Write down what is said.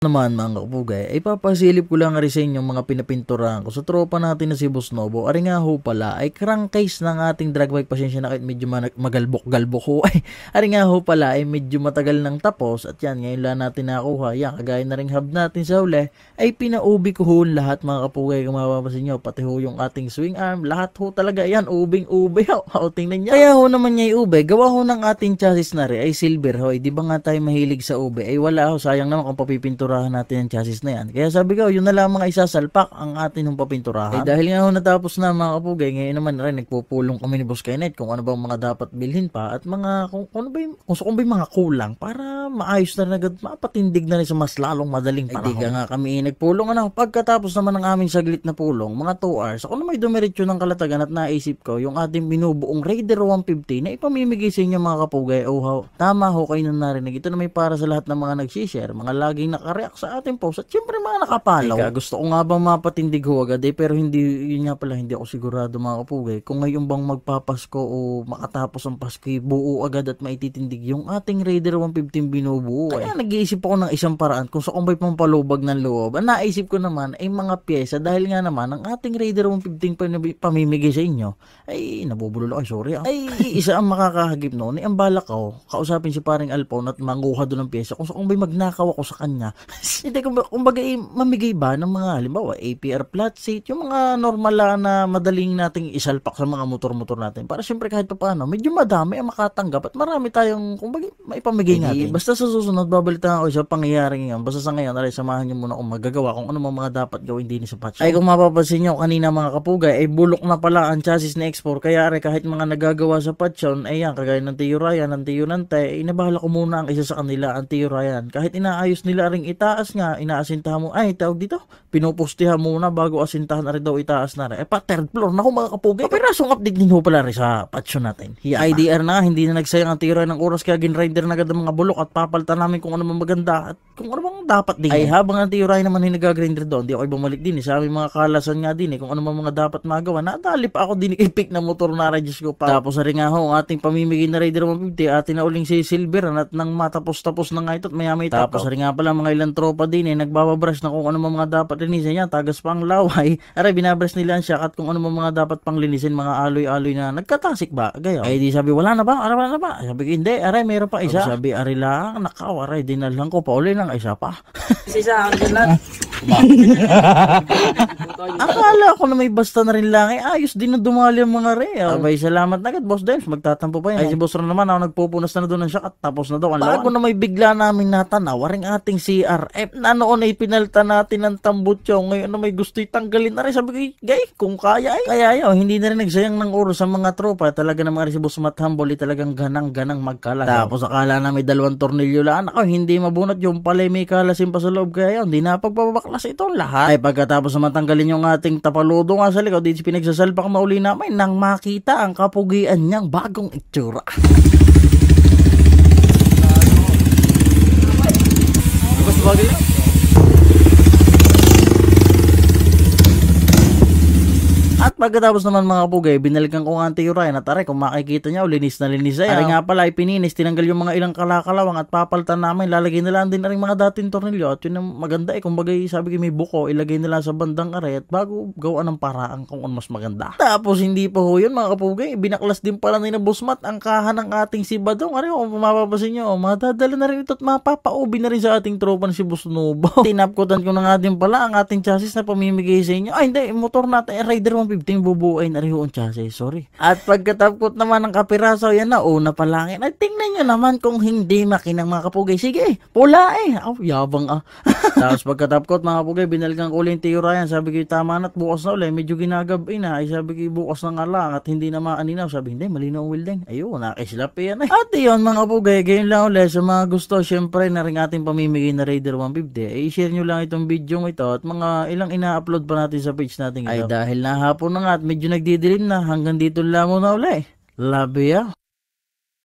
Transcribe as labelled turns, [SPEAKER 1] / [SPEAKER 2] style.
[SPEAKER 1] naman mga kapugay, ay papasilip ko lang rin sa inyo mga pinapinturahan ko sa tropa natin na si Boss Novo. Ari nga ho pala ay crankcase ng ating drag bike, pasensya na kahit medyo magalbok-galbok ho. Ari nga ho pala ay medyo matagal nang tapos at yan ngayon lang natin nakuha. Yan kagaya na ring hub natin sa uli ay pinaubi ko ho lahat mga kapugay. Kung mapapasin nyo pati ho yung ating swing arm, lahat ho talaga yan ubing-ube ho. Tingnan nyo. Kaya ho naman niya yung ube, gawa ho ng ating chassis na rin ay silver ho. Di ba nga tayo mahilig sa ube? Ay wala ho, sayang naman kung papipinturahan natin ang chassis na yan. Kaya sabi ko, yun na lang mga isasalpak ang atin ng papinturahan. Dahil nga ho natapos na mga kapugay, ngayon naman rin nagpupulong kami ni Boss Kenneth kung ano bang mga dapat bilhin pa at mga kung ano ba yung, kung mga kulang para maayos na agad, mapatindig na rin sa mas lalong madaling panahon. Ay di nga kami nagpulong pagkatapos naman ng aming saglit na pulong, mga 2 hours, ako na may dumiretso ng Kalatagan at naisip ko yung ating binubuong Raider 150 na ipamimigay sa inyo mga kapugay. Tama ho kayo na narinig. Ito na may para sa lahat ng mga nagsishare, mga laging nakareact sa ating post at syempre mga nakapalaw. Gusto ko nga bang mapatindig ho agad pero hindi, yun nga pala, hindi ako sigurado mga kapugay kung ngayon bang magpapasko o makatapos ang Pasko buo agad at maititindig yung ating Raider 115 binubuo. Kaya nag-iisip ako ng isang paraan kung sa kumbay pampalubag ng loob. Ang naisip ko naman ay mga pyesa dahil nga naman ang ating Raider 115 pamimigay sa inyo ay nabubulol ako, sorry ay isa ang makakahagip noon. Ang balak ko kausapin si paring Alpon at manguha doon ng pyesa kung sa kumbay magnakaw ako sa kanya. Hindi, kumbaga mamigay ba ng mga halimbawa APR flat seat, yung mga normal na madaling nating isalpak sa mga motor-motor natin para syempre kahit pa paano medyo madami ang makatanggap at marami tayong kumbaga maipamigay natin. Basta sa susunod babalitaan ko sa pangyayaring yan. Basta sa ngayon samahan niyo muna kung magagawa kung ano mga dapat gawin din sa patch. Ay kung mapapansin nyo kanina mga kapugay ay bulok na pala ang chassis ni X4 kaya kahit mga nagagawa sa patch yun ay yan kagaya ng Tio Ryan, ng Tio Nante ay nabahala ko muna ang isa sa kanila, ang Tio Ryan. Kahit inaayos nila ring itaas nga, inaasintahan mo, ay tawag dito, pinupustihan muna bago asintahan na rin daw itaas na rin. Pa third floor na mga kapugay. Kapirasong update din ho pala rin sa patch natin. IDR na, hindi na nagsayang ang Tio Ryan ng oras kaya ginrider na agad ang mga bulok at papalitan namin kung ano maganda at kung ano bang dapat din. Ay habang ang Tio Ryan naman nag-grinder doon, di ako bumalik din sa aming mga kalasan nga din kung ano mga dapat magawa. Nadali pa ako din kay pick na motor na Diyos ko pa. Tapos rin nga ho, ang ating pamimigay na Raider 150, atin na uling si Silver at nang matapos-tapos na nga ito at maya may tapos rin nga pala mga ilang tropa din nagbababrush na kung ano mga dapat linisin niya, tagas pang laway. Aray binabrush nila siya at kung ano mga dapat pang linisin, mga aloy-aloy na nagkatasik ba? Gayo. Ay di sabi wala na ba? Wala na ba? Sabi ko hindi, aray meron pa isa. Sabi aray lang, nakaw, aray dinalhan ko pa uli lang isa pa. Isa ang lang. Akala ko na may basta na rin lang ayos din na dumali ang mga re. Abay salamat na agad Boss James, magtatampo pa yan. Ay si Boss Ron naman nagpupunas na doon ng siya at tapos na daw. Bago na may bigla namin natanaw ring ating CRF na noon ay pinalta natin ng tambutyo, ngayon na may gusto itanggalin na rin. Sabi ko gay kung kaya kaya hindi na rin nagsayang ng oras sa mga tropa. Talaga na mga si Boss Matt Humble talagang ganang magkalas. Tapos akala na may 2 tornilyo lang hindi mabunot yung pala may kalasin pa sa loob kaya hindi na pagpapabaklas ito lahat. Ay pagkatapos na matanggalin yung ating tapaludo nga sa likod, di pinagsasalpak mauli namin nang makita ang kapugian niyang bagong itsura. Gusto bagay yun? At pagkatapos naman mga kapugay, binalikan ko nga ang Tio Ryan at aray kung makikita niya, linis na linis ay. Aray nga pala, ipininis, tinanggal yung mga ilang kalakalawang at papalitan namin, lalagay nila din aring mga dating tornilyo at yun ang maganda kung bagay sabi ko may buko, ilagay nila sa bandang aray at bago gawa ng paraan kung mas maganda. Tapos hindi pa ho yun mga kapugay, binaklas din pala ni na Boss Matt ang kahan ng ating si Badong. Aray kung mapapasin nyo, madadala na rin ito at mapapaubi na rin sa ating tropa na si Boss Novo. Tinapkutan ko na nga din pala ang ating chassis na pamimigay sa inyo. Ay hindi, motor natin, Raider 150 bubuuin na rin yung chassis, sorry. At pagkatapkot naman ng kapiraso, yan na, una pa lang. At tingnan nyo naman kung hindi makinang mga kapugay. Sige, pula yabang Tapos pagkatapkot mga kapugay, binalikan ko ulit Tio Ryan. Sabi ko, tama na at bukas na ulit. Medyo ginagabi na. Ay sabi ko, bukas na nga lang at hindi na maaninaw. Sabi, hindi, malinaw ang welding. Ayun, nakislap yan At yun mga kapugay, ganyan lang ulit. Sa mga gusto, syempre na rin ating pamimigay na Raider 150. I-share nyo lang itong video ito at mga ilang ina-upload pa natin sa page natin ito. Ay dahil nahapon na nga at medyo nagdidilim na, hanggang dito lang muna ulit. Love ya.